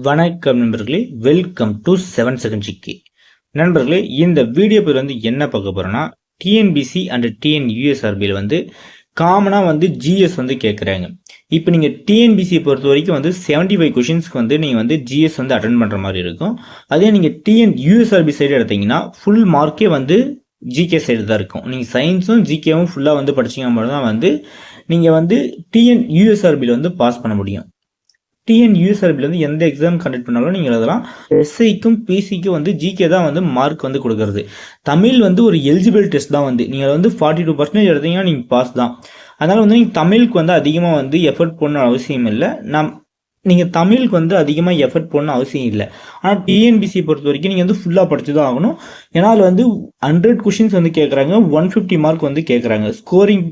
வணக்கம் நண்பர்களே, welcome to 7 second GK. நண்பர்களே, இந்த வீடியோ பேர் என்ன பார்க்க போறோம்னா, டிஎன்பிசி அண்ட் டிஎன்யூஎஸ்ஆர்பியில் காமனாக ஜிஎஸ் கேட்குறாங்க. இப்போ நீங்கள் டிஎன்பிசியை பொறுத்த வரைக்கும் 75 கொஷின்ஸ்க்கு நீங்கள் ஜிஎஸ் அட்டன் பண்ணுற மாதிரி இருக்கும். அதே நீங்கள் டிஎன்யூஎஸ்ஆர்பி சைடு எடுத்தீங்கன்னா ஃபுல் மார்க்கே ஜிகே சைடு தான் இருக்கும். நீங்கள் சயின்ஸும் ஜிகேவும் ஃபுல்லாக படிச்சிங்க மட்டும் தான் நீங்கள் டிஎன்யூஎஸ்ஆர்பியில் பாஸ் பண்ண முடியும். டிஎன்யூஎஸ்ஆர்பியில் எந்த எக்ஸாம் கண்டக்ட் பண்ணாலும் நீங்கள் எழுதலாம். எஸ்ஐக்கும் பிசிக்கும் ஜிகே தான் மார்க் கொடுக்குறது. தமிழ் ஒரு எலிஜிபிள் டெஸ்ட் தான். நீங்கள் 42% எடுத்தீங்கன்னா நீங்கள் பாஸ் தான். அதனால் நீங்கள் தமிழுக்கு அதிகமாக எஃபர்ட் போடணும் அவசியம் இல்லை. நீங்கள் தமிழுக்கு அதிகமாக எஃபர்ட் போடணும் அவசியம் இல்லை. ஆனால் டிஎன்பிசியை பொறுத்த வரைக்கும் நீங்கள் ஃபுல்லாக படித்து தான் ஆகணும். ஏன்னா அதில் 100 கொஷின்ஸ் கேட்குறாங்க, 150 மார்க் கேட்குறாங்க. ஸ்கோரிங்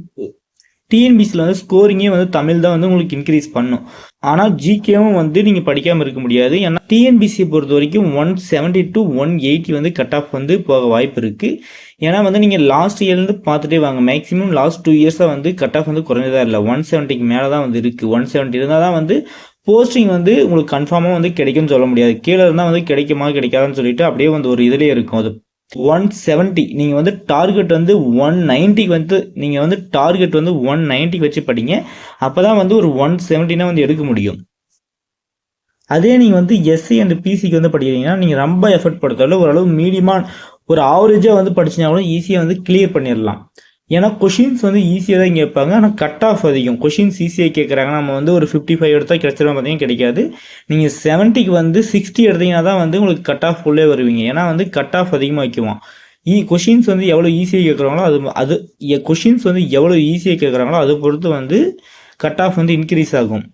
டிஎன்பிசியில் ஸ்கோரிங்கே தமிழ் தான் உங்களுக்கு இன்க்ரீஸ் பண்ணும். ஆனால் ஜிகேவும் நீங்கள் படிக்காமல் இருக்க முடியாது. ஏன்னா டிஎன்பிசியை பொறுத்த வரைக்கும் 170 to 180 கட் ஆஃப் போக வாய்ப்பு இருக்குது. ஏன்னா நீங்கள் லாஸ்ட் இயர்லேருந்து பார்த்துட்டே வாங்க, மேக்ஸிமம் லாஸ்ட் 2 இயர்ஸாக கட் ஆஃப் குறைஞ்சதாக இல்லை. 170க்கு மேலே தான் இருக்குது. 170 இருந்தால் தான் போஸ்டிங் உங்களுக்கு கன்ஃபார்மாக கிடைக்கும்னு சொல்ல முடியாது. கீழே இருந்தால் கிடைக்குமா கிடைக்காதுன்னு சொல்லிட்டு அப்படியே ஒரு இதிலே இருக்கும். அது 170 நீங்கள் டார்கெட் 190க்கு நீங்கள் டார்கெட் 190 வச்சு படிங்க. அப்போ தான் ஒரு 170 எடுக்க முடியும். அதே நீங்கள் எஸ்சி அண்ட் பிசிக்கு படிக்கிறீங்கன்னா நீங்கள் ரொம்ப எஃபர்ட் படுத்தாலும் ஓரளவு மீடியமாக ஒரு ஆவரேஜாக படிச்சிங்கன்னா கூட ஈஸியாக கிளியர் பண்ணிடலாம். ஏன்னா கொஷின்ஸ் ஈஸியாக தான் கேட்பாங்க. ஆனால் கட் ஆஃப் அதிகம். கொஷின்ஸ் ஈஸியாக கேட்குறாங்க. நம்ம ஒரு 55 எடுத்தால் கிடைச்சிடும் பார்த்தீங்கன்னா கிடைக்காது. நீங்கள் 70க்கு 60 எடுத்தீங்கன்னா தான் உங்களுக்கு கட் ஆஃப் உள்ளே வருவீங்க. ஏன்னா கட் ஆஃப் அதிகமாக வைக்குவான். கொஷின்ஸ் எவ்வளோ ஈஸியாக கேட்குறாங்களோ அது கொஷின்ஸ் எவ்வளோ ஈஸியாக கேட்குறாங்களோ அதை பொறுத்து கட் ஆஃப் இன்க்ரீஸ் ஆகும்.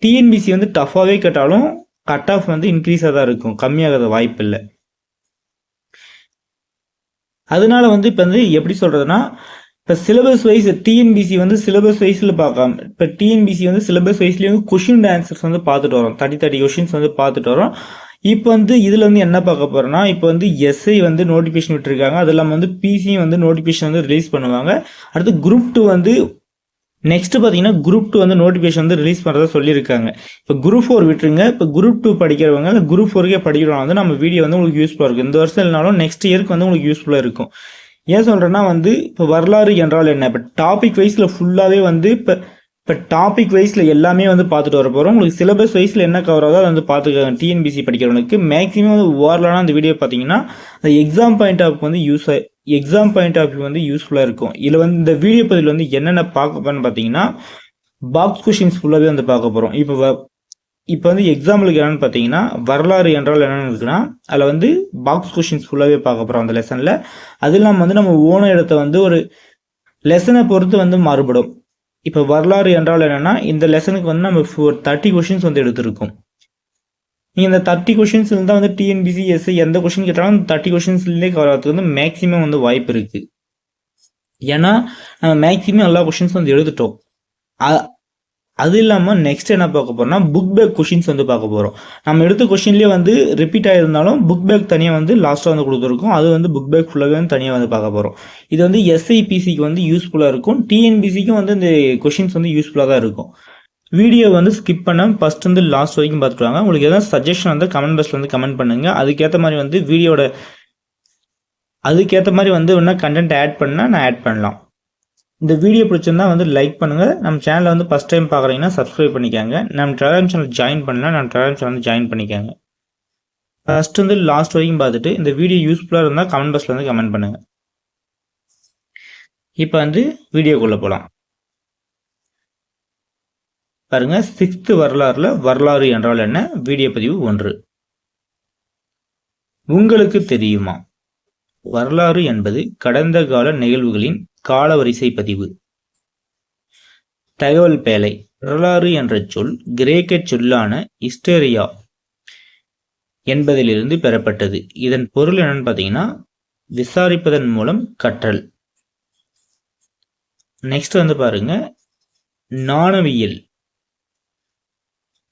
டிஎன்பிசி டஃப்பாகவே கேட்டாலும் கட் ஆஃப் இன்க்ரீஸாக தான் இருக்கும், கம்மியாகாத வாய்ப்பு இல்லை. அதனால இப்போ எப்படி சொல்கிறதுனா, இப்போ சிலபஸ் வைஸ் டிஎன்பிசி சிலபஸ் வைஸில் பார்க்காம இப்போ டிஎன்பிசி சிலபஸ் வைஸ்லேயும் கொஷின் ஆன்சர்ஸ் பார்த்துட்டு வரோம். 30 கொஷின்ஸ் பார்த்துட்டு வரோம். இப்போ இதில் என்ன பார்க்க போகிறோம்னா, இப்போ எஸ்ஐ நோட்டிஃபிகேஷன் விட்டுருக்காங்க. அது இல்லாமல் பிசியும் நோட்டிஃபிகேஷன் ரிலீஸ் பண்ணுவாங்க. அடுத்து குரூப் 2 நெக்ஸ்ட் பார்த்தீங்கன்னா குரூப் 2 நோட்டிஃபிகேஷன் ரிலீஸ் பண்ணுறதா சொல்லியிருக்காங்க. இப்போ குரூப் 4 விட்டுருங்க. இப்போ குரூப் 2 படிக்கிறவங்க அந்த குரூப் 4க்கே படிக்கிறவங்க நம்ம வீடியோ உங்களுக்கு யூஸ்ஃபுல்லாக இருக்கும். இந்த வருஷம் இல்லைனாலும் நெக்ஸ்ட் இயருக்கு உங்களுக்கு யூஸ்ஃபுல்லாக இருக்கும். ஏன் சொல்கிறேன்னா இப்போ வரலாறு என்றால் என்ன, இப்போ டாபிக் வைஸில் ஃபுல்லாகவே இப்போ டாபிக் வைஸில் எல்லாமே பார்த்துட்டு வர போகிறோம். உங்களுக்கு சிலபஸ் வைஸில் என்ன கவர் ஆகுதோ அதை பார்த்துக்காங்க. டிஎன்பிசி படிக்கிறவனுக்கு மேக்ஸிமம் ஓரலான அந்த வீடியோ பார்த்தீங்கன்னா அந்த exam point of exam point of view யூஸ்ஃபுல்லாக இருக்கும். இதில் இந்த வீடியோ பதில் என்னென்ன பார்க்க போகிறோன்னு பார்த்தீங்கன்னா பாக்ஸ் கொஷின்ஸ் ஃபுல்லாகவே பார்க்க போகிறோம். இப்போ எக்ஸாம்பிளுக்கு என்னென்னு பார்த்தீங்கன்னா வரலாறு என்றால் என்னென்னு இருக்குன்னா அதில் பாக்ஸ் கொஷின்ஸ் ஃபுல்லாகவே பார்க்க போகிறோம் அந்த லெசனில். அது இல்லாமல் நம்ம ஓன இடத்த ஒரு லெசனை பொறுத்து மாறுபடும். இப்போ வரலாறு என்றால் என்னென்னா இந்த லெசனுக்கு நம்ம 30 கொஷின்ஸ் எடுத்திருக்கோம். நீங்கள் இந்த 30 கொஷின்ஸ் இருந்தால் டிஎன்பிசி எஸ்ஐ எந்த கொஷின் கேட்டாலும் 30 கொஷின்ஸ்லேயே கவர் ஆகிறதுக்கு மேக்ஸிமம் வாய்ப்பு இருக்குது. ஏன்னா நம்ம மேக்ஸிமம் எல்லா கொஷின்ஸும் எடுத்துட்டோம். அது இல்லாமல் நெக்ஸ்ட் என்ன பார்க்க போகிறோம்னா புக் பேக் கொஷின்ஸ் பார்க்க போகிறோம். நம்ம எடுத்த கொஷின்லேயே ரிப்பீட் ஆகிருந்தாலும் புக் பேக் தனியாக லாஸ்ட்டாக கொடுத்துருக்கோம். அது புக் பேக் ஃபுல்லாகவே தனியாக பார்க்க போகிறோம். இது எஸ்ஐபிசிக்கு யூஸ்ஃபுல்லாக இருக்கும். டிஎன்பிசிக்கும் இந்த கொஷின்ஸ் யூஸ்ஃபுல்லாக தான் இருக்கும். வீடியோ ஸ்கிப் பண்ண ஃபர்ஸ்ட் லாஸ்ட் வரைக்கும் பார்த்துட்டு வாங்க. உங்களுக்கு எதாவது சஜஷன் கமெண்ட் பாக்ஸில் கமெண்ட் பண்ணுங்கள். அதுக்கேற்ற மாதிரி வீடியோட அதுக்கேற்ற மாதிரி இன்னும் கண்டென்ட் ஆட் பண்ணால் நான் ஆட் பண்ணலாம். இந்த வீடியோ பிடிச்சிருந்தா லைக் பண்ணுங்கள். நம்ம சேனலை ஃபஸ்ட் டைம் பார்க்குறீங்கன்னா சப்ஸ்கிரைப் பண்ணிக்கோங்க. நம்ம டெலிகிராம் சேனல் ஜாயின் பண்ணலாம், நம்ம டெலிகிராம் சேனல் ஜாயின் பண்ணிக்கோங்க. ஃபர்ஸ்ட் லாஸ்ட் வரைக்கும் பார்த்துட்டு இந்த வீடியோ யூஸ்ஃபுல்லாக இருந்தால் கமெண்ட் பாக்ஸில் கமெண்ட் பண்ணுங்கள். இப்போ வீடியோக்குள்ளே போகலாம். பாருங்க, 6th வரலாறுல வரலாறு என்றால் என்ன, வீடியோ பதிவு 1. உங்களுக்கு தெரியுமா? வரலாறு என்பது கடந்த கால நிகழ்வுகளின் காலவரிசை பதிவு. தகவல் பேழை. வரலாறு என்ற சொல் கிரேக்க சொல்லான ஹிஸ்டோரியா என்பதிலிருந்து பெறப்பட்டது. இதன் பொருள் என்னன்னு பார்த்தீங்கன்னா விசாரிப்பதன் மூலம் கற்றல். நெக்ஸ்ட் பாருங்க, நாணயவியல்,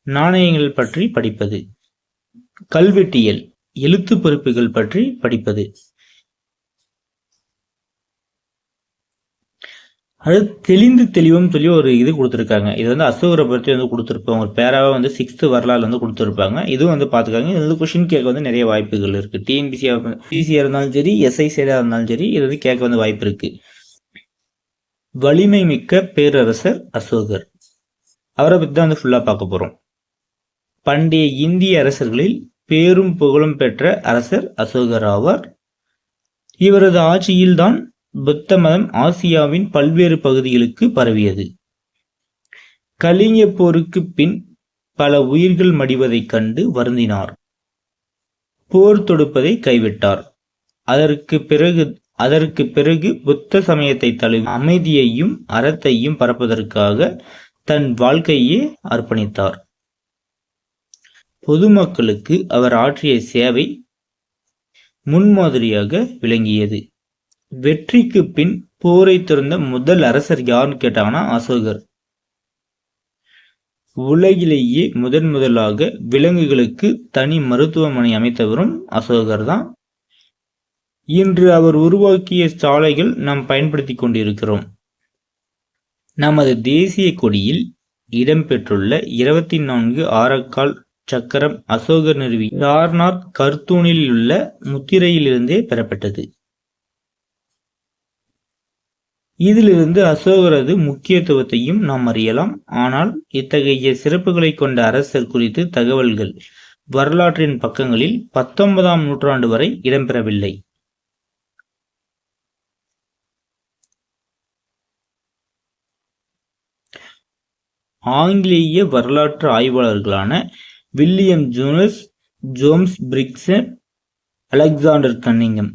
நாணயங்கள் பற்றி படிப்பது. கல்வெட்டியல், எழுத்து பொறுப்புகள் பற்றி படிப்பது. அது தெளிந்து தெளிவும் சொல்லி ஒரு இது கொடுத்துருக்காங்க. இது வந்து அசோகரை பற்றி வந்து கொடுத்துருப்பாங்க. ஒரு பேராவை வந்து 6th வரலாறு வந்து கொடுத்துருப்பாங்க. இதுவும் வந்து பார்த்துக்காங்க. இது வந்து கொஷின் கேட்க வந்து நிறைய வாய்ப்புகள் இருக்கு. டிஎன்பிசியாக இருந்தாலும் சரி, எஸ்ஐசியாக இருந்தாலும் சரி, இது வந்து கேட்க வந்து வாய்ப்பு இருக்கு. வலிமை மிக்க பேரரசர் அசோகர். அவரை பற்றி தான் வந்து ஃபுல்லா பார்க்க போறோம். பண்டைய இந்திய அரசர்களில் பேரும் புகழும் பெற்ற அரசர் அசோகர் ஆவார். இவரது ஆட்சியில்தான் புத்த மதம் ஆசியாவின் பல்வேறு பகுதிகளுக்கு பரவியது. கலிங்க போருக்கு பின் பல உயிர்கள் மடிவதைக் கண்டு வருந்தினார். போர் தொடுப்பதை கைவிட்டார். அதற்கு பிறகு புத்த சமயத்தை தழுவி அமைதியையும் அறத்தையும் பரப்பதற்காக தன் வாழ்க்கையே அர்ப்பணித்தார். பொதுமக்களுக்கு அவர் ஆற்றிய சேவை முன்மாதிரியாக விளங்கியது. வெற்றிக்கு பின் போரை திறந்த முதல் அரசர் யாருன்னு கேட்டாங்கன்னா அசோகர். உலகிலேயே முதலாக விலங்குகளுக்கு தனி மருத்துவமனை அமைத்தவரும் அசோகர் தான். இன்று அவர் உருவாக்கிய சாலைகள் நாம் பயன்படுத்தி கொண்டிருக்கிறோம். நமது தேசிய கொடியில் இடம்பெற்றுள்ள 24 ஆரக்கால் சக்கரம் அசோகர் நிறுவி சார்நாத் கர்த்தூனில் உள்ள முத்திரையிலிருந்தே பெறப்பட்டது. இதிலிருந்து அசோகரது முக்கியத்துவத்தையும் நாம் அறியலாம். ஆனால் இத்தகைய சிறப்புகளை கொண்ட அரசர் குறித்து தகவல்கள் வரலாற்றின் பக்கங்களில் 19ஆம் நூற்றாண்டு வரை இடம்பெறவில்லை. ஆங்கிலேய வரலாற்று ஆய்வாளர்களான William Jones, James Briggs, Alexander Cunningham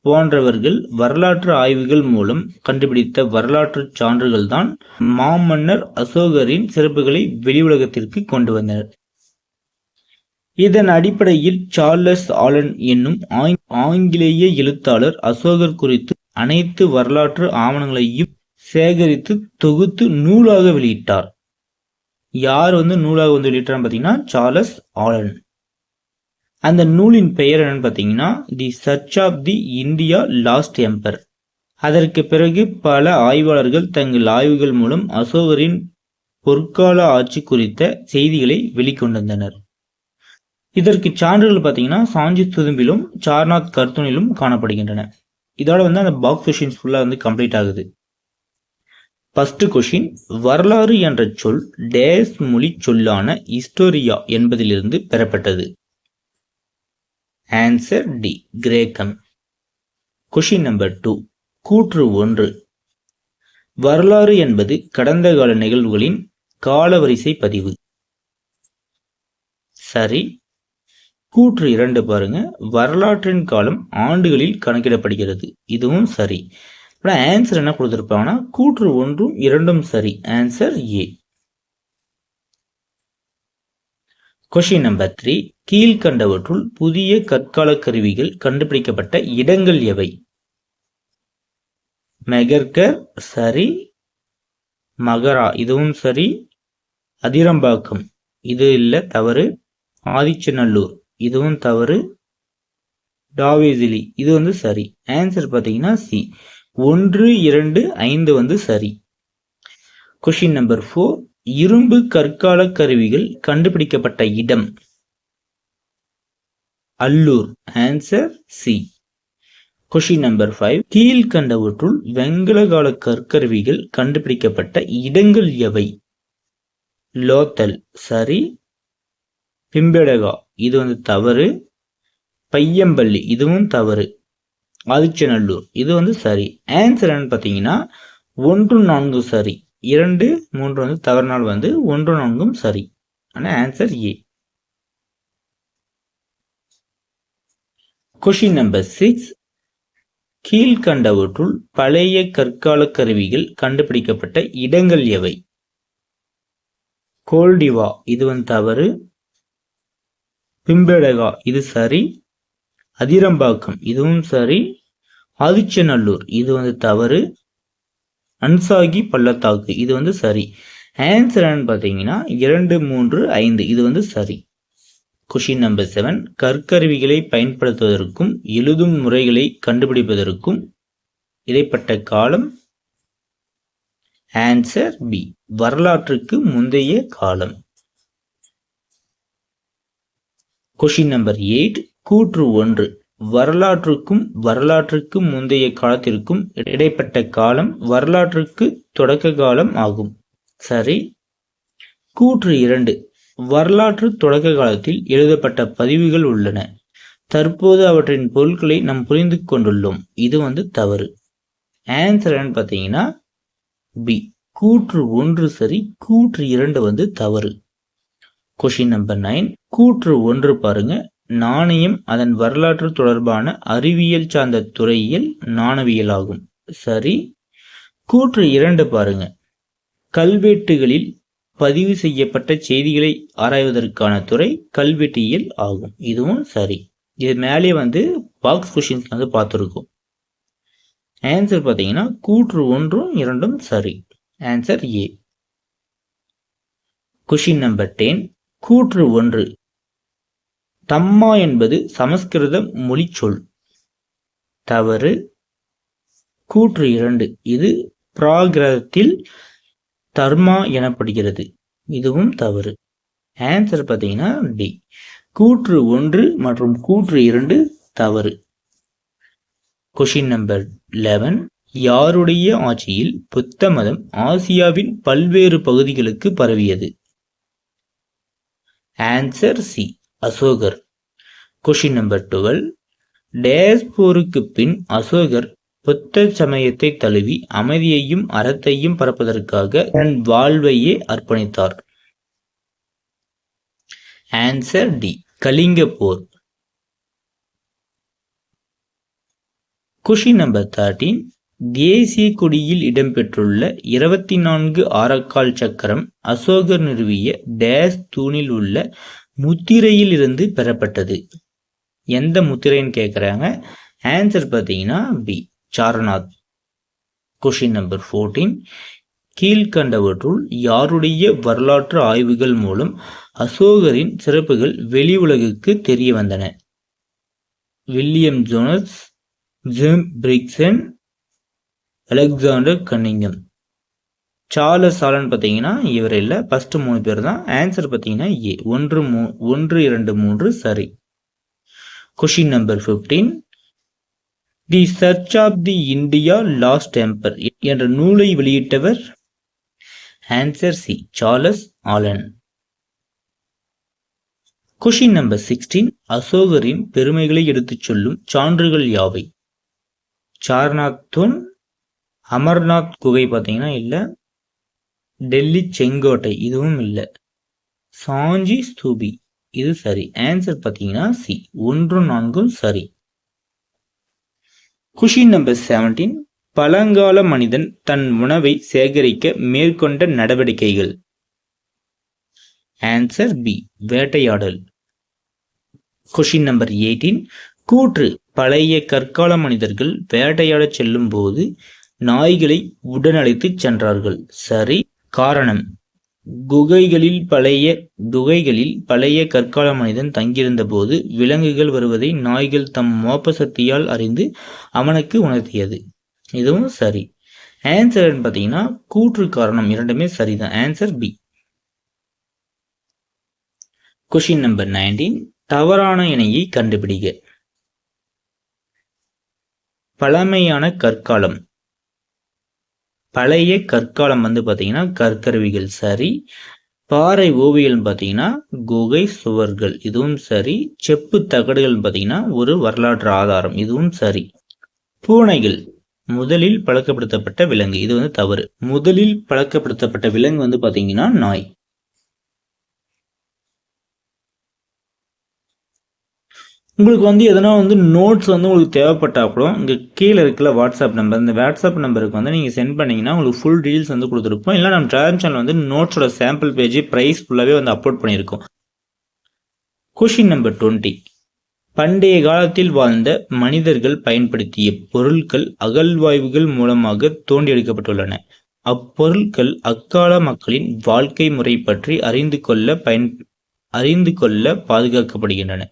போன்றவர்கள் வரலாற்று ஆய்வுகள் மூலம் கண்டுபிடித்த வரலாற்று சான்றுகள் தான் மாமன்னர் அசோகரின் சிறப்புகளை வெளி உலகத்திற்கு கொண்டு வந்தனர். இதன் அடிப்படையில் சார்லஸ் ஆலன் என்னும் ஆங்கிலேய எழுத்தாளர் அசோகர் குறித்து அனைத்து வரலாற்று ஆவணங்களையும் சேகரித்து தொகுத்து நூலாக வெளியிட்டார். யார் வந்து நூலாக வந்து வெளியிட்டார்னு பார்த்தீங்கன்னா சார்லஸ் ஆலன். அந்த நூலின் பெயர் என்னன்னு பார்த்தீங்கன்னா the search of the India lost emperor. அதற்கு பிறகு பல ஆய்வாளர்கள் தங்கள் ஆய்வுகள் மூலம் அசோகரின் பொற்கால ஆட்சி குறித்த செய்திகளை வெளிக்கொண்டிருந்தனர். இதற்கு சான்றுகள் பார்த்தீங்கன்னா சாஞ்சி துதும்பிலும் சார்நாத் கர்த்தூனிலும் காணப்படுகின்றன. இதோட வந்து அந்த பாக்ஸ் கொஷின்ஸ் ஃபுல்லா வந்து கம்ப்ளீட் ஆகுது. ஃபர்ஸ்ட் கொஷின், வரலாறு என்ற சொல் டேஸ் மொழி சொல்லான ஹிஸ்டோரியா என்பதிலிருந்து பெறப்பட்டது. ஆன்சர் டி, கிரேக்கம். கொஷின் நம்பர் 2, கூற்று 1, வரலாறு என்பது கடந்த கால நிகழ்வுகளின் காலவரிசை பதிவு. சரி. கூற்று 2 பாருங்க, வரலாற்றின் காலம் ஆண்டுகளில் கணக்கிடப்படுகிறது. இதுவும் சரி. ஆன்சர் என்ன கொடுத்திருப்பாங்கன்னா கூற்று 1 2 சரி. Answer A. கொஷின் நம்பர் 3, கீழ்கண்டவற்றுள் புதிய கற்கால கருவிகள் கண்டுபிடிக்கப்பட்ட இடங்கள் எவை? மெகர்கர் சரி. மகரா இதுவும் சரி. அதிரம்பாக்கம் இது இல்ல, தவறு. ஆதிச்சநல்லூர் இதுவும் தவறு. டாவேசிலி இது வந்து சரி. ஆன்சர் பார்த்தீங்கன்னா சி, 1 2 5 வந்து சரி. கொஷின் நம்பர் 4, இரும்பு கற்கால கருவிகள் கண்டுபிடிக்கப்பட்ட இடம். Allur. Answer C. Question number 5, கீழ்கண்டவற்றுள் வெங்கல கால கற்கருவிகள் கண்டுபிடிக்கப்பட்ட இடங்கள் எவை? லோத்தல் சரி. பிம்பெடகா இது வந்து தவறு. பையம்பள்ளி இதுவும் தவறு. ஆதிச்சநல்லூர் இது வந்து சரி. ஆன்சர் என்னன்னு பார்த்தீங்கன்னா 1 4 சரி. 2 3 வந்து தவறுனால் வந்து 1 4 சரி. ஆனால் ஆன்சர் ஏ. கொஷின் நம்பர் 6, கீழ்கண்டவற்றுள் பழைய கற்கால கருவிகள் கண்டுபிடிக்கப்பட்ட இடங்கள் எவை? கோல்டிவா இது வந்து தவறு. பிம்பெடகா இது சரி. அதிரம்பாக்கம் இதுவும் சரி. ஆதிச்சநல்லூர் இது வந்து தவறு. அன்சாகி பள்ளத்தாக்கு இது வந்து சரி. ஆன்சர் என்னன்னு பார்த்தீங்கன்னா 2 3 5 இது வந்து சரி. கொஷின் நம்பர் 7, கற்கருவிகளை பயன்படுத்துவதற்கும் எழுதும் முறைகளை கண்டுபிடிப்பதற்கும் இடைப்பட்ட காலம் ஆன்சர் பி, வரலாற்றுக்கு முந்தைய காலம். கொஷின் நம்பர் 8, கூற்று 1. வரலாற்றுக்கு முந்தைய காலத்திற்கும் இடைப்பட்ட காலம் வரலாற்றுக்கு தொடக்க காலம் ஆகும். சரி. கூற்று 2. வரலாற்று தொடக்க காலத்தில் எழுதப்பட்ட பதிவுகள் உள்ளன. தற்போது அவற்றின் பொருட்களை நாம் புரிந்து கொண்டுள்ளோம். இது தவறு. ஆன்சர் என்னன்னு பார்த்தீங்கன்னா பி, கூற்று 1 சரி, கூற்று 2 தவறு. கொஷின் நம்பர் 9, கூற்று 1 பாருங்க. நாணயம் அதன் வரலாற்று தொடர்பான அறிவியல் சார்ந்த துறையில் நாணயவியல் ஆகும். சரி. கூற்று 2 பாருங்க. கல்வெட்டுகளில் பதிவு செய்யப்பட்ட செய்திகளை ஆராய்வதற்கான துறை கல்வெட்டியல் ஆகும். இதுவும் சரி. இது மேலே பாக்ஸ் கொஷின்ஸ் பார்த்துருக்கோம். ஆன்சர் பார்த்தீங்கன்னா கூற்று 1, 2 சரி. Answer A. கொஷின் நம்பர் 10, கூற்று 1. தம்மா என்பது சமஸ்கிருத மொழி சொல். தவறு. கூற்று 2. இது பிராகிருதத்தில் தர்மா எனப்படுகிறது. இதுவும் தவறு. ஆன்சர் பார்த்தீங்கன்னா டி, கூற்று 1 மற்றும் கூற்று 2 தவறு. கொஷின் நம்பர் 11, யாருடைய ஆட்சியில் புத்த மதம் ஆசியாவின் பல்வேறு பகுதிகளுக்கு பரவியது? ஆன்சர் சி, அசோகர். கொஷின் நம்பர் 12, டேஸ் போருக்கு பின் அசோகர் புத்த சமயத்தை தழுவி அமைதியையும் அறத்தையும் பரப்பதற்காக தன் வாழ்வையே அர்ப்பணித்தார். ஆன்சர் டி, கலிங்க போர். கொஷின் நம்பர் 13, தேசிய கொடியில் இடம்பெற்றுள்ள 24 ஆரக்கால் சக்கரம் அசோகர் நிறுவிய டேஸ் தூணில் உள்ள முத்திரையில் இருந்து பெறப்பட்டது. எந்த முத்திரைன்னு கேட்குறாங்க. ஆன்சர் பார்த்தீங்கன்னா பி, சாரநாத். கொஷின் நம்பர் 14, கீழ்கண்டவற்றுள் யாருடைய வரலாற்று ஆய்வுகள் மூலம் அசோகரின் சிறப்புகள் வெளி உலகுக்கு தெரிய வந்தன? William Jones, Jim Brickson, Alexander Cunningham. Charles Allen பார்த்தீங்கன்னா இவர் இல்லை, ஃபர்ஸ்ட் 3 பேர் தான். ஆன்சர் பார்த்தீங்கன்னா ஏ, 1, 2, 3 சரி. Question number 15, the search of the India lost emperor என்ற நூலை வெளியிட்டவர்? Answer C, Charles Allen. Question number 16, அசோகரின் பெருமைகளை எடுத்துச் சொல்லும் சான்றுகள் யாவை? சாரநாத் தூண், அமர்நாத் குகை பார்த்தீங்கன்னா இல்லை, டெல்லி செங்கோட்டை இதுவும் இல்லை, சாஞ்சி ஸ்தூபி இது சரி. ஆன்சர் பார்த்தீங்கன்னா சி, 1, 4 சரி. கொஷின் நம்பர் 17, பழங்கால மனிதன் தன் உணவை சேகரிக்க மேற்கொண்ட நடவடிக்கைகள்? ஆன்சர் பி, வேட்டையாடல். கொஷின் நம்பர் 18, கூற்று. பழைய கற்கால மனிதர்கள் வேட்டையாடச் செல்லும் போது நாய்களை உடனழைத்து சென்றார்கள். சரி. காரணம். குகைகளில் பழைய கற்கால மனிதன் தங்கியிருந்த போது விலங்குகள் வருவதை நாய்கள் தம் மோப்ப சக்தியால் அறிந்து அவனுக்கு உணர்த்தியது. இதுவும் சரி. ஆன்சர் பார்த்தீங்கன்னா கூற்று காரணம் இரண்டுமே சரிதான். Answer B. கொஷின் நம்பர் 19, தவறான இணையை கண்டுபிடிக்க. பழமையான கற்காலம். பழைய கற்காலம் பார்த்தீங்கன்னா கற்கருவிகள் சரி. பாறை ஓவியல் பார்த்தீங்கன்னா குகை சுவர்கள் இதுவும் சரி. செப்பு தகடுகள் பார்த்தீங்கன்னா ஒரு வரலாற்று ஆதாரம் இதுவும் சரி. பூனைகள் முதலில் பழக்கப்படுத்தப்பட்ட விலங்கு இது தவறு. முதலில் பழக்கப்படுத்தப்பட்ட விலங்கு பார்த்தீங்கன்னா நாய். உங்களுக்கு எதனா நோட்ஸ் உங்களுக்கு தேவைப்பட்டா கூட இங்கே கீழே இருக்குல்ல வாட்ஸ்அப் நம்பர், இந்த வாட்ஸ்அப் நம்பருக்கு நீங்கள் சென்ட் பண்ணிங்கன்னா உங்களுக்கு ஃபுல் டீல்ஸ் கொடுத்துருப்போம். இல்லை நம்ம டெலிகிராம் சேனல் நோட்ஸோட சாம்பிள் பேஜ் ப்ரைஸ் ஃபுல்லாகவே அப்லோட் பண்ணியிருக்கோம். கொஷின் நம்பர் 20, பண்டைய காலத்தில் வாழ்ந்த மனிதர்கள் பயன்படுத்திய பொருட்கள் அகழ்வாய்வுகள் மூலமாக தோண்டி எடுக்கப்பட்டுள்ளன. அப்பொருட்கள் அக்கால மக்களின் வாழ்க்கை முறை பற்றி அறிந்து கொள்ள பாதுகாக்கப்படுகின்றன.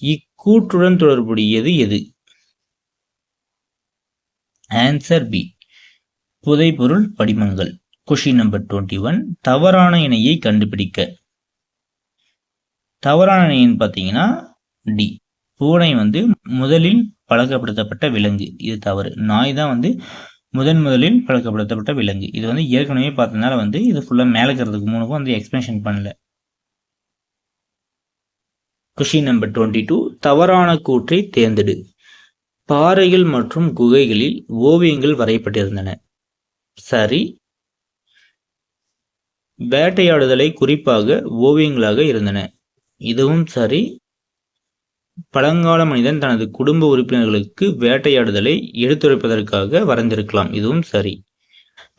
இக்கூற்றுடன் தொடர்புடையது எது? ஆன்சர் பி, புதைபொருள் படிமங்கள். கொஸ்டின் நம்பர் 21, தவறான இணையை கண்டுபிடிக்க. தவறான இணைன்னு பார்த்தீங்கன்னா டி. பூனை வந்து முதலில் பழக்கப்படுத்தப்பட்ட விலங்கு, இது தவறு. நாய் தான் வந்து முதலில் பழக்கப்படுத்தப்பட்ட விலங்கு. இது வந்து ஏற்கனவே பார்த்ததுனால வந்து இது ஃபுல்லாக மேலே இருக்கிறதுக்கு மூணுக்கும் வந்து எக்ஸ்பிளேஷன் பண்ணல. கொஸ்டின் நம்பர் 22, தவறான கூற்றை தேர்ந்தெடு. பாறைகள் மற்றும் குகைகளில் ஓவியங்கள் வரையப்பட்டிருந்தன. சரி. வேட்டையாடுதலை குறிப்பாக ஓவியங்களாக இருந்தன. இதுவும் சரி. பழங்கால மனிதன் தனது குடும்ப உறுப்பினர்களுக்கு வேட்டையாடுதலை எடுத்துரைப்பதற்காக வரைந்திருக்கலாம். இதுவும் சரி.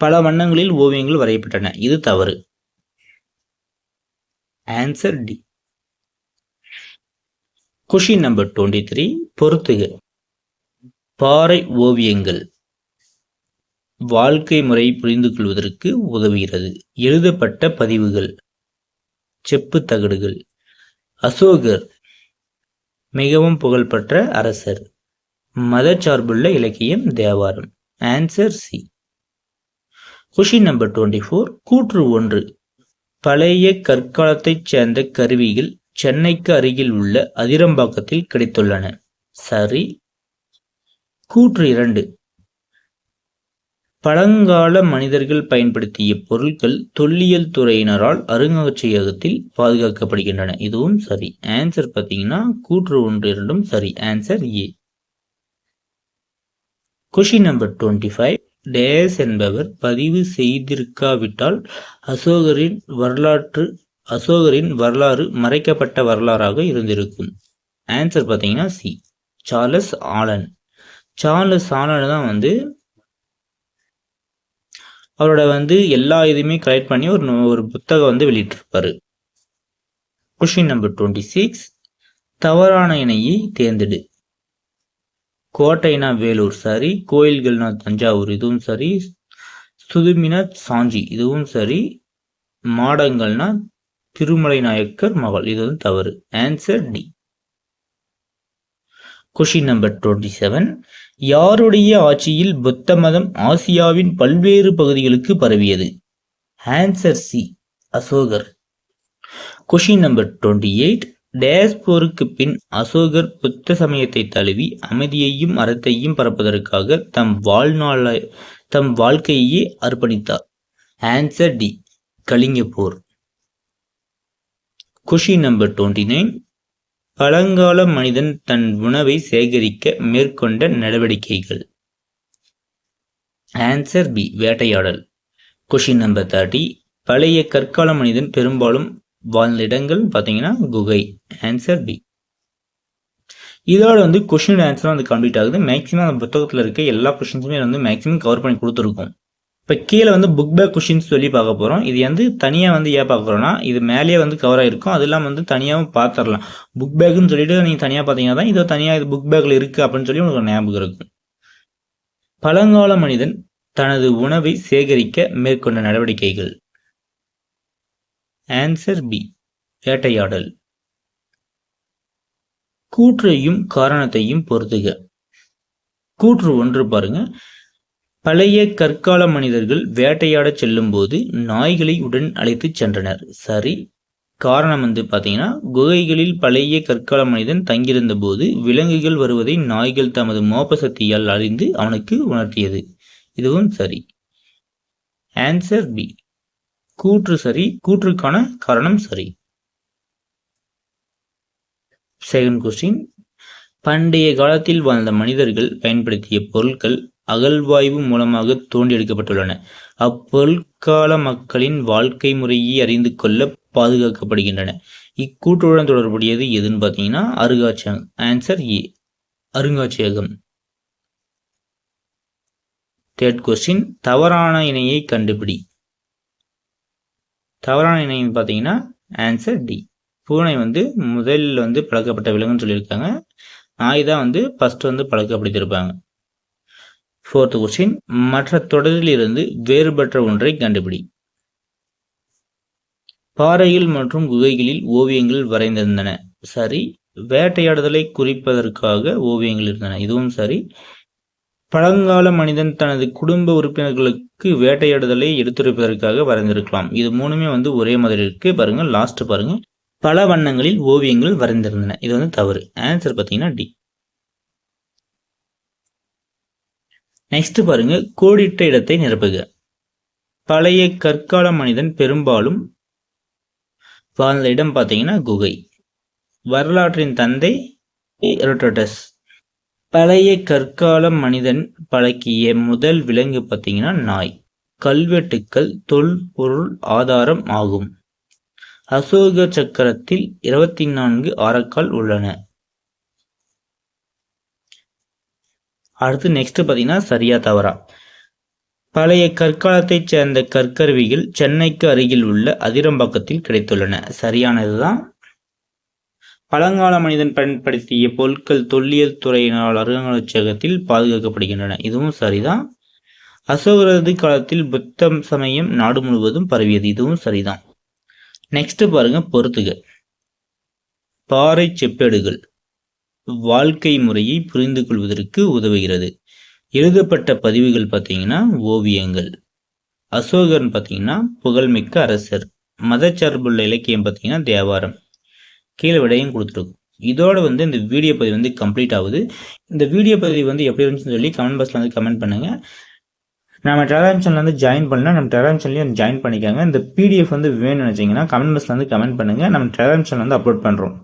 பல வண்ணங்களில் ஓவியங்கள் வரையப்பட்டன. இது தவறு. Answer D. கொஸ்டின் நம்பர் 23, பொறுத்துக. பாறை ஓவியங்கள் வாழ்க்கை முறை புரிந்து கொள்வதற்கு உதவுகிறது. எழுதப்பட்ட பதிவுகள், செப்பு தகடுகள். அசோகர் மிகவும் புகழ்பெற்ற அரசர். மதச்சார்புள்ள இலக்கியம் Thevaram. Answer C. Question number 24, கூற்று 1, பழைய கற்காலத்தைச் சேர்ந்த கருவிகள் சென்னைக்கு அருகில் உள்ள அதிரம்பாக்கத்தில் கிடைத்துள்ளன. சரி. கூற்று 2, பழங்கால மனிதர்கள் பயன்படுத்திய பொருட்கள் தொல்லியல் துறையினரால் அருங்காட்சியகத்தில் பாதுகாக்கப்படுகின்றன. இதுவும் சரி. ஆன்சர் பார்த்தீங்கன்னா கூற்று 1, 2 சரி. Answer A. Question number 25, days என்பவர் பதிவு செய்திருக்காவிட்டால் அசோகரின் வரலாறு மறைக்கப்பட்ட வரலாறாக இருந்திருக்கும். ஆன்சர் பார்த்தீங்கன்னா C. Charles Allen. Charles Allen தான் வந்து அவரோட வந்து எல்லா இதுவுமே கலெக்ட் பண்ணி ஒரு புத்தகம் வந்து வெளியிட்டிருப்பாரு. கொஸ்டின் நம்பர் 26, தவறான இணையை தேர்ந்தெடு. கோட்டைனா வேலூர் சரி. கோயில்கள்னா தஞ்சாவூர், இதுவும் சரி. சுதுமினா சாஞ்சி, இதுவும் சரி. மாடங்கள்னா திருமலை நாயக்கர் மகள், இதுவும் தவறு. Answer D. கொஸ்டின் நம்பர் 27, யாருடைய ஆட்சியில் புத்த மதம் ஆசியாவின் பல்வேறு பகுதிகளுக்கு பரவியது? Answer C. அசோகர். கொஸ்டின் நம்பர் 28, டேஸ் போருக்கு பின் அசோகர் புத்த சமயத்தை தழுவி அமைதியையும் அறத்தையும் பரப்பதற்காக தம் வாழ்க்கையே அர்ப்பணித்தார். Answer D. கலிங்க போர். கொஸ்டின் நம்பர் 29, பழங்கால மனிதன் தன் உணவை சேகரிக்க மேற்கொண்ட நடவடிக்கைகள். Answer B. வேட்டையாடல். கொஸ்டின் நம்பர் 30, பழைய கற்கால மனிதன் பெரும்பாலும் வாழ்ந்த இடங்கள் பார்த்தீங்கன்னா குகை. Answer B. இதோட வந்து கொஸ்டின் ஆன்சர் வந்து கம்ப்ளீட் ஆகுது. மேக்ஸிமம் அந்த புத்தகத்தில் இருக்க எல்லா கொஸ்டின்ஸுமே வந்து மேக்ஸிமம் கவர் பண்ணி கொடுத்துருக்கோம். இப்போ கீழே வந்து புக் பேக் கொஸ்டின்ஸ் சொல்லி பார்க்க போகிறோம். இது வந்து தனியாக வந்து ஏன் பார்க்குறோன்னா, இது மேலேயே வந்து கவர் ஆகிருக்கும். அதெல்லாம் வந்து தனியாகவும் பார்த்துடலாம். புக் பேக்குன்னு சொல்லிட்டு நீங்கள் தனியாக பார்த்தீங்கன்னா தான் இது தனியாக இது புக் பேக்கில் இருக்குது அப்படின்னு சொல்லி உங்களுக்கு ஞாபகம் இருக்கும். பழங்கால மனிதன் தனது உணவை சேகரிக்க மேற்கொண்ட நடவடிக்கைகள். Answer B. வேட்டையாடல். கூற்றையும் காரணத்தையும் பொறுத்துக. கூற்று 1 பாருங்க. பழைய கற்கால மனிதர்கள் வேட்டையாட செல்லும் போது நாய்களை உடன் அழைத்து சென்றனர். சரி. காரணம் வந்து பார்த்தீங்கன்னா, குகைகளில் பழைய கற்கால மனிதன் தங்கியிருந்த போது விலங்குகள் வருவதை நாய்கள் தமது மோப்ப சக்தியால் அறிந்து அவனுக்கு உணர்த்தியது. இதுவும் சரி. Answer B. கூற்று சரி. கூற்றுக்கான காரணம் சரி. செகண்ட் கொஸ்டின், பண்டைய காலத்தில் வாழ்ந்த மனிதர்கள் பயன்படுத்திய பொருட்கள் அகழ்வாய்வு மூலமாக தோண்டி எடுக்கப்பட்டுள்ளன. அப்பொருட்கால மக்களின் வாழ்க்கை முறையை அறிந்து கொள்ள பாதுகாக்கப்படுகின்றன. இக்கூற்றுடன் தொடர்புடையது எதுன்னு பார்த்தீங்கன்னா அருங்காட்சியகம். Answer A. அருங்காட்சியகம். தேர்ட் கொஸ்டின், தவறான இணையை கண்டுபிடி. தவறான இணைன்னு பார்த்தீங்கன்னா ஆன்சர் டி. பூனை வந்து முதலில் வந்து பழக்கப்பட்ட விலங்குன்னு சொல்லியிருக்காங்க. நாய் தான் வந்து ஃபர்ஸ்ட் வந்து பழக்கப்படுத்தியிருப்பாங்க. ஃபோர்த் கொஸ்டின், மற்ற தொடரிலிருந்து வேறுபட்ட ஒன்றை கண்டுபிடி. பாறைகள் மற்றும் குகைகளில் ஓவியங்கள் வரைந்திருந்தன. சரி. வேட்டையாடுதலை குறிப்பதற்காக ஓவியங்கள் இருந்தன. இதுவும் சரி. பழங்கால மனிதன் தனது குடும்ப உறுப்பினர்களுக்கு வேட்டையாடுதலை எடுத்துரைப்பதற்காக வரைந்திருக்கலாம். இது மூணுமே வந்து ஒரே மாதிரி இருக்கு. பாருங்க, லாஸ்ட் பாருங்க, பல வண்ணங்களில் ஓவியங்கள் வரைந்திருந்தன. இது வந்து தவறு. ஆன்சர் பார்த்தீங்கன்னா டி. நெக்ஸ்ட் பாருங்க, கோடிட்ட இடத்தை நிரப்புக. பழைய கற்கால மனிதன் பெரும்பாலும் வாழ்ந்த இடம் பார்த்தீங்கன்னா குகை. வரலாற்றின் தந்தை ஹெரோடோட்டஸ். பழைய கற்கால மனிதன் பழக்கிய முதல் விலங்கு பார்த்தீங்கன்னா நாய். கல்வெட்டுக்கள் தொல்பொருள் ஆதாரம் ஆகும். அசோக சக்கரத்தில் 24 ஆரக்கால் உள்ளன. அடுத்து நெக்ஸ்ட் பார்த்தீங்கன்னா சரியா தவறா. பழைய கற்காலத்தைச் சேர்ந்த கற்கருவிகள் சென்னைக்கு அருகில் உள்ள அதிரம்பாக்கத்தில் கிடைத்துள்ளன. சரியானதுதான். பழங்கால மனிதன் பயன்படுத்திய பொருட்கள் தொல்லியல் துறையினால் அருங்காட்சியகத்தில் பாதுகாக்கப்படுகின்றன. இதுவும் சரிதான். அசோகரது காலத்தில் புத்த சமயம் நாடு முழுவதும் பரவியது. இதுவும் சரிதான். நெக்ஸ்ட் பாருங்க, பொறுத்துக. பாறை செப்பேடுகள் வாழ்க்கை முறையை புரிந்து கொள்வதற்கு உதவுகிறது. எழுதப்பட்ட பதிவுகள் பார்த்தீங்கன்னா ஓவியங்கள். அசோகன் பார்த்தீங்கன்னா புகழ்மிக்க அரசர். மதச்சார்புள்ள இலக்கியம் பார்த்தீங்கன்னா தேவாரம். கீழே விடையும் கொடுத்துருக்கும். இதோட வந்து இந்த வீடியோ பதிவு வந்து கம்ப்ளீட் ஆகுது. இந்த வீடியோ பதிவு வந்து எப்படி இருந்துச்சுன்னு சொல்லி கமெண்ட் பாக்ஸில் வந்து கமெண்ட் பண்ணுங்க. நம்ம டெலகிராம் சேனல் வந்து ஜாயின் பண்ணலாம். நம்ம டெலகிராம் சேனலையும் ஜாயின் பண்ணிக்காங்க. இந்த பிடிஎஃப் வந்து வேணும்னு நினச்சிங்கன்னா கமெண்ட் பாக்ஸில் வந்து கமெண்ட் பண்ணுங்க. நம்ம டெலகிராம் சேனல் வந்து அப்லோட் பண்ணுறோம்.